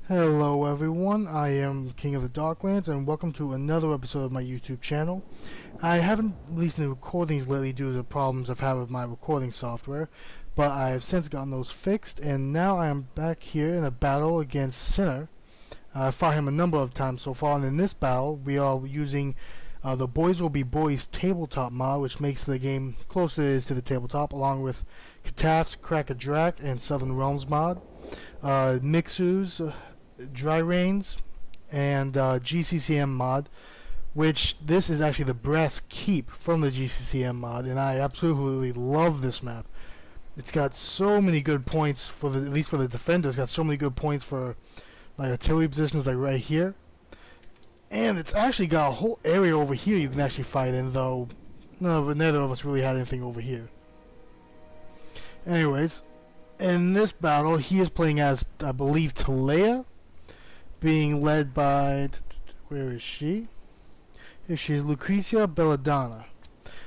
Hello everyone, I am King of the Darklands and welcome to another episode of my YouTube channel. I haven't released any recordings lately due to the problems I've had with my recording software, but I have since gotten those fixed and now I am back here in a battle against Synner. I fought him a number of times so far, and in this battle we are using the Boyz will be Boyz tabletop mod, which makes the game closer it is to the tabletop, along with Kataf's Crack a Drac and Southern Realms mod, Mixu's Dry Rains, and GCCM mod, which this is actually the Brass Keep from the GCCM mod, and I absolutely love this map. It's got so many good points for at least for the defender. It's got so many good points for like artillery positions, like right here, and it's actually got a whole area over here you can actually fight in, though neither of us really had anything over here. Anyways, in this battle he is playing as, I believe, Talea, being led by, where is she? Here she is, Lucrecia Belladonna.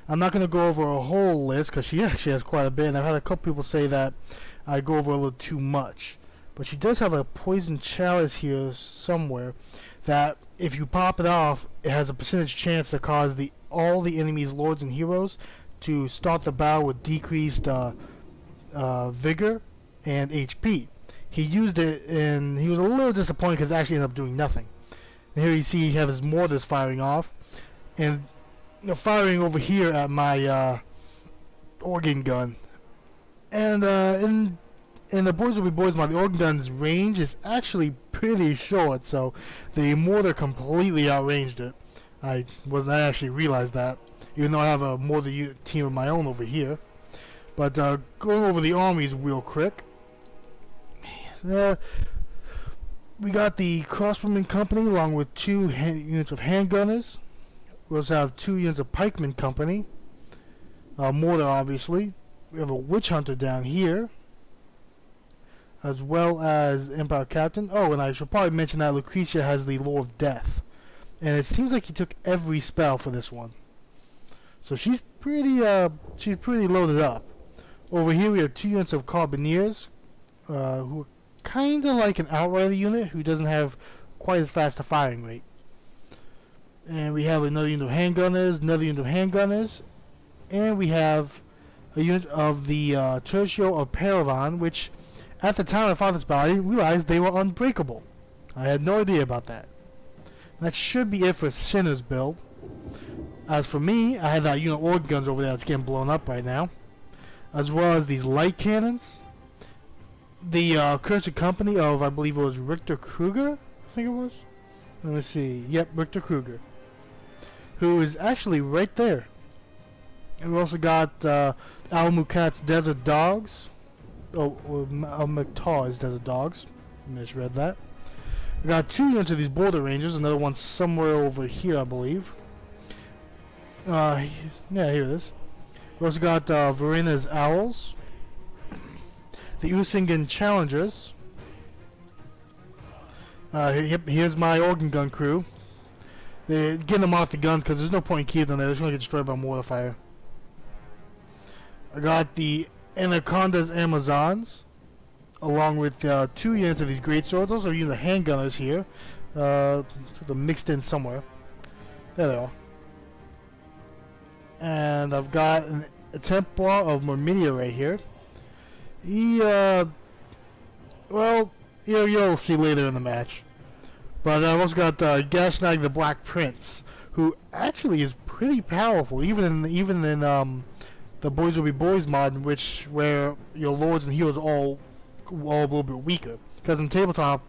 I'm not going to go over a whole list because she actually has quite a bit, and I've had a couple people say that I go over a little too much. But she does have a poison chalice here somewhere that if you pop it off, it has a percentage chance to cause all the enemy's lords and heroes to start the battle with decreased vigor and HP. He used it and he was a little disappointed because it actually ended up doing nothing. And here you see he has his mortars firing off, and firing over here at my organ gun. And in the Boyz will be Boyz mod, the organ gun's range is actually pretty short, so the mortar completely outranged it. I actually realized that, even though I have a mortar team of my own over here. But going over the armies real quick, we got the Crossbowmen Company along with 2 units of handgunners. We also have 2 units of pikemen company, mortar obviously. We have a witch hunter down here, as well as Empire Captain. Oh, and I should probably mention that Lucrecia has the Lore of Death, and it seems like he took every spell for this one, so she's pretty loaded up. Over here we have 2 units of Carbineers, who are kind of like an Outrider unit who doesn't have quite as fast a firing rate. And we have another unit of handgunners, and we have a unit of the Tertio of Paravan, which at the time I fought this battle I didn't realize they were unbreakable. I had no idea about that. And that should be it for Synner's build. As for me, I had that unit of organ guns over there that's getting blown up right now, as well as these light cannons. The Cursed Company of, I believe it was Richter Kruger, I think it was. Let me see. Yep, Richter Kruger, who is actually right there. And we also got Al-Mukat's Desert Dogs. Oh, Al-Muktar's Desert Dogs. Misread that. We got 2 units of these Border Rangers. Another one somewhere over here, I believe. Yeah, here it is. We also got Verena's Owls, the Usingen Challengers. Here's my organ gun crew. They're getting them off the guns because there's no point in keeping them there. They're just going to get destroyed by mortar fire. I got the Anaconda's Amazons, along with 2 units of these great swords. Also, unit of handgunners here, sort of mixed in somewhere. There they are. And I've got a Templar of Myrmidia right here. He, well, you'll see later in the match. But I've also got Gashnag the Black Prince, who actually is pretty powerful, even in the Boyz will be Boyz mod, where your lords and heroes are all a little bit weaker. Because in tabletop,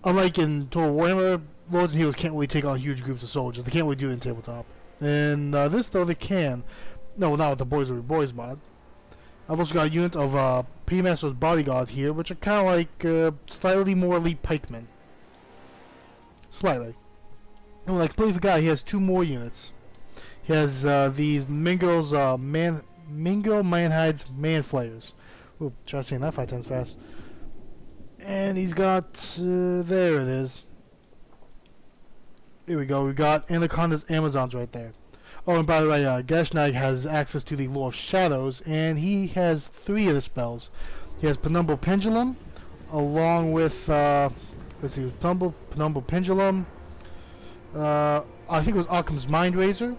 unlike in Total Warhammer, lords and heroes can't really take on huge groups of soldiers. They can't really do it in tabletop. And this, though, they can. No, not with the Boyz will be Boyz mod. I've also got a unit of Paymaster's Bodyguard here, which are kind of like slightly more elite pikemen. Slightly. Oh, I completely forgot, he has 2 more units. He has these Mingo Manhides Manflayers. Oop, try saying that 5 times fast. And he's got, there it is. Here we go, we got Anaconda's Amazons right there. Oh, and by the way, Gashnag has access to the Lore of Shadows, and he has 3 of the spells. He has Penumbral Pendulum, along with let's see, Penumbral Pendulum. I think it was Occam's Mind Razor.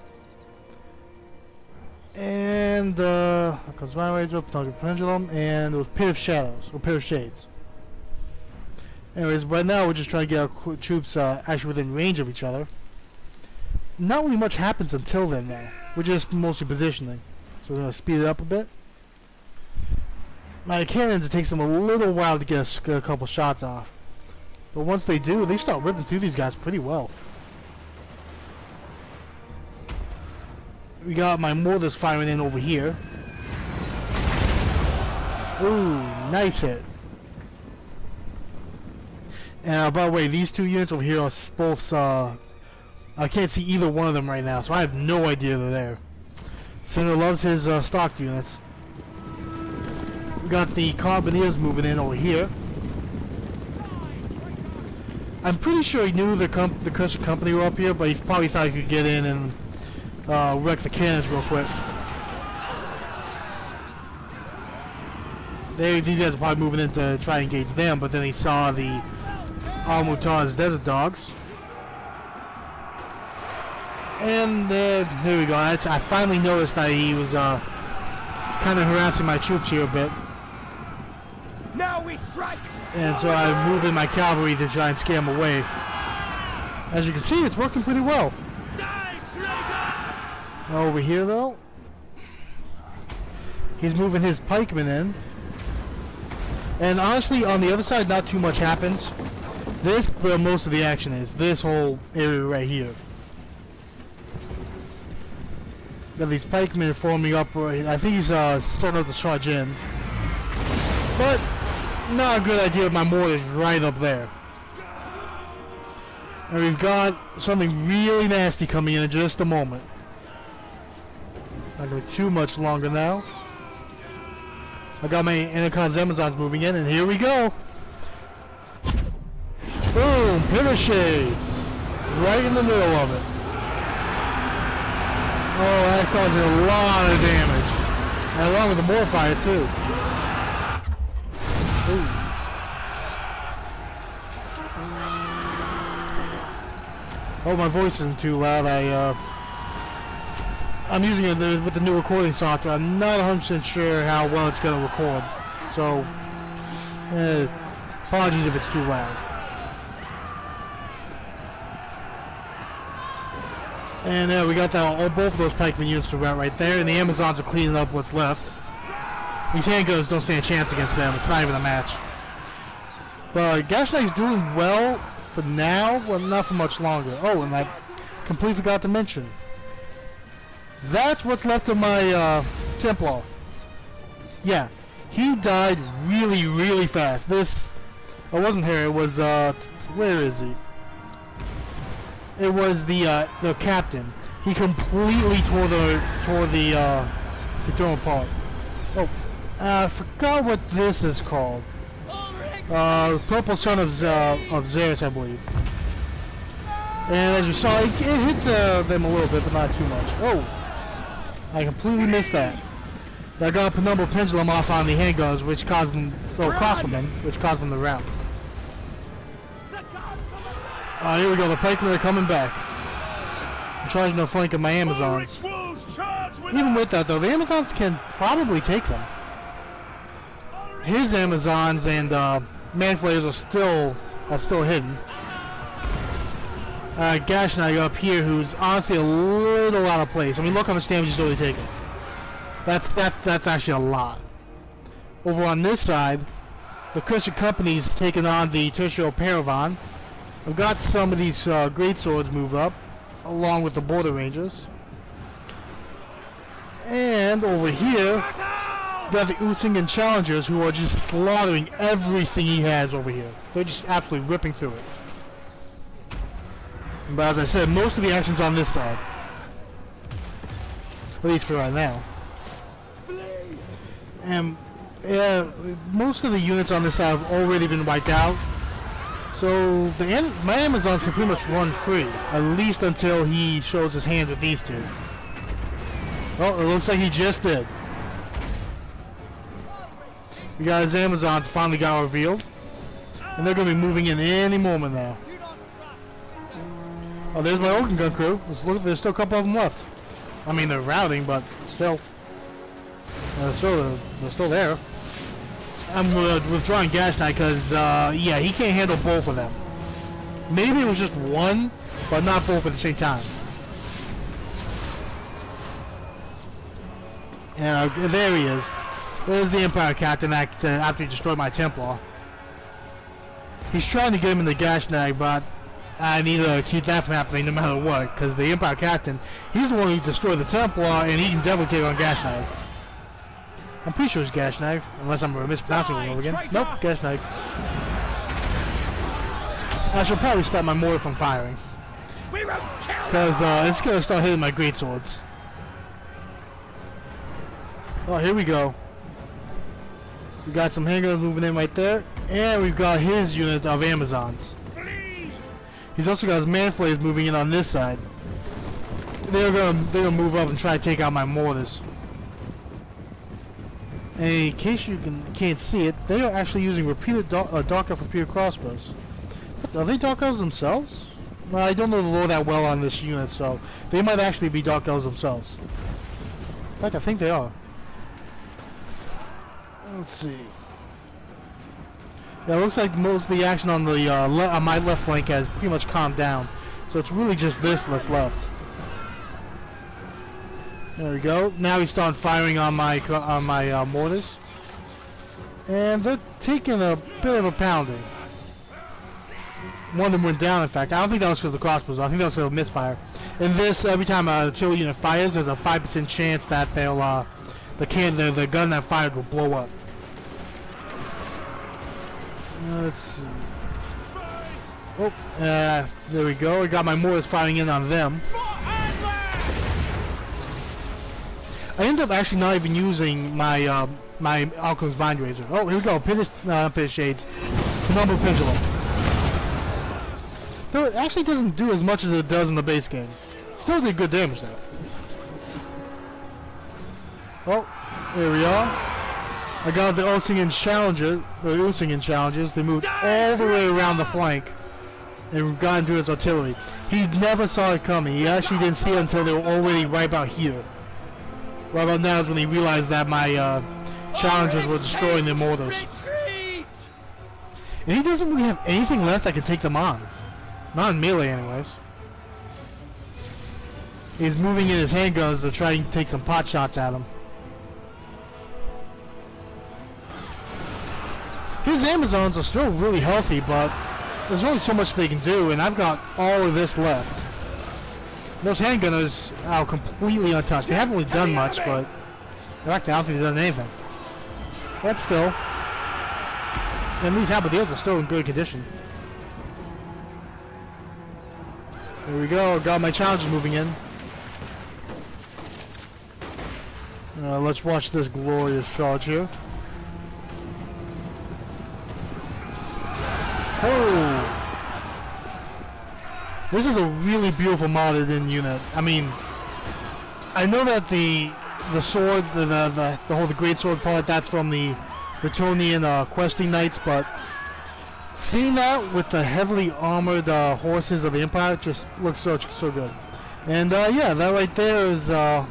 And Occam's Mind Razor, Penumbral Pendulum, and it was Pit of Shadows, or Pit of Shades. Anyways, right now we're just trying to get our troops actually within range of each other. Not really much happens until then, though. We're just mostly positioning. So we're going to speed it up a bit. My cannons, it takes them a little while to get a couple shots off. But once they do, they start ripping through these guys pretty well. We got my mortars firing in over here. Ooh, nice hit. And by the way, these two units over here are both, I can't see either one of them right now, so I have no idea they're there. Synner loves his stocked units. We got the Carbineers moving in over here. I'm pretty sure he knew the Custer Company were up here, but he probably thought he could get in and wreck the cannons real quick. These guys are probably moving in to try and engage them, but then he saw the Al-Mutar's Desert Dogs. And here we go. I finally noticed that he was kind of harassing my troops here a bit. Now we strike. And so I moved in my cavalry to try and scare him away. As you can see, it's working pretty well. Over here, though, he's moving his pikemen in. And honestly, on the other side, not too much happens. This is where most of the action is. This whole area right here. Got these pikemen forming up. I think he's setting up to charge in. But not a good idea with my mortars right up there. And we've got something really nasty coming in just a moment. Not going to be too much longer now. I got my Anacon's Amazons moving in, and here we go. Boom! Pit of Shades. Right in the middle of it. Oh, that causing a lot of damage. And along with the Morfire, too. Ooh. Oh, my voice isn't too loud. I'm using it with the new recording software. I'm not 100% sure how well it's going to record. So, apologies if it's too loud. And we got both of those pikeman units to rout right there, and the Amazons are cleaning up what's left. These handgunners don't stand a chance against them. It's not even a match. But Gashnag's doing well for now, but not for much longer. Oh, and I completely forgot to mention. That's what's left of my Templar. Yeah, he died really, really fast. This, it wasn't here. It was where is he? It was the captain. He completely tore the apart. Oh, I forgot what this is called. Purple Son of Zeus, I believe. And as you saw, it hit them a little bit, but not too much. Oh, I completely missed that. I got a Penumbral Pendulum off on the handguns, which caused them, crossbowmen, which caused them to rout. Here we go, the pikemen are coming back. I'm charging the flank of my Amazons. Even with that, though, the Amazons can probably take them. His Amazons and Manflayers are still hidden. Gashnag up here, who's honestly a little out of place. I mean, look how much damage he's already taken. That's actually a lot. Over on this side, the Custer Company's taking on the Tertio Paravan. I've got some of these great swords moved up, along with the Border Rangers. And over here, we got the Using Challengers, who are just slaughtering everything he has over here. They're just absolutely ripping through it. But as I said, most of the action's on this side. At least for right now. And yeah, most of the units on this side have already been wiped out. So my Amazons can pretty much run free, at least until he shows his hand with these two. Well, it looks like he just did. We got his Amazons finally got revealed. And they're going to be moving in any moment now. Oh, there's my organ gun crew. Let's look, there's still a couple of them left. I mean, they're routing, but still. They're still there. I'm withdrawing Gas Knight because, yeah, he can't handle both of them. Maybe it was just one, but not both at the same time. And there he is. There's the Empire Captain after he destroyed my Templar. He's trying to get him in the Gas Knight, but I need to keep that from happening no matter what, because the Empire Captain, he's the one who destroyed the Templar, and he can definitely take on Gas Knight. I'm pretty sure it's Gas Knight, unless I'm mispronouncing it over again. Nope, Gas Knight. I should probably stop my mortar from firing, because it's going to start hitting my great swords. Oh, here we go. We got some handguns moving in right there, and we've got his unit of Amazons. He's also got his man-flayers moving in on this side. They're gonna move up and try to take out my mortars. And in case you can't see it, they are actually using repeated dark elf repeated crossbows. Are they dark elves themselves? Well, I don't know the lore that well on this unit, so they might actually be dark elves themselves. In fact, I think they are. Let's see. Yeah, it looks like most of the action on the on my left flank has pretty much calmed down, so it's really just this that's left. There we go. Now he's starting firing on my mortars, and they're taking a bit of a pounding. One of them went down. In fact, I don't think that was because of the crossbows. I think that was because of misfire. In this, every time a artillery unit fires, there's a 5% chance that they'll the gun that fired will blow up. Let's see. Oh, there we go. I got my mortars firing in on them. I ended up actually not even using my my Alchemist's Mind Razor. Oh, here we go. Pit Shades. Phenomenal Pendulum. Though it actually doesn't do as much as it does in the base game. Still did good damage though. Oh, there we are. I got the Usingen Challengers. They moved all the way around the flank and got into his artillery. He never saw it coming. He actually didn't see it until they were already right about here. Right about now is when he realized that my Challengers were destroying their mortars. And he doesn't really have anything left that can take them on. Not in melee anyways. He's moving in his handguns to try and take some pot shots at him. His Amazons are still really healthy, but there's only so much they can do, and I've got all of this left. Those handgunners are completely untouched. They haven't really done much, but in fact, I don't think they've done anything. But still, and these halberdiers are still in good condition. There we go. Got my Challengers moving in. Let's watch this glorious charge here. Oh! This is a really beautiful modded in unit. I mean, I know that the sword, the great sword part, that's from the Bretonnian questing knights, but seeing that with the heavily armored horses of the Empire just looks so good. And yeah, that right there is there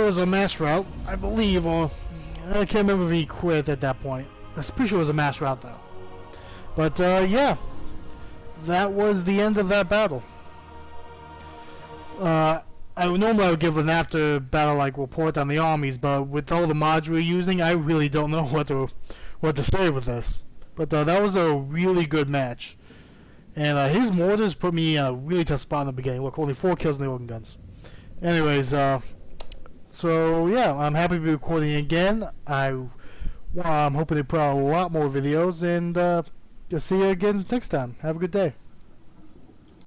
was a mass route, I believe, or I can't remember if he quit at that point. I'm pretty sure it was a mass route though. But yeah, that was the end of that battle. I would give an after battle like report on the armies, but with all the mods we're using, I really don't know what to say with this. But that was a really good match, and his mortars put me in a really tough spot in the beginning. Look, only 4 kills in the organ guns. Anyways, so yeah, I'm happy to be recording again. I'm hoping to put out a lot more videos, and just see you again next time. Have a good day.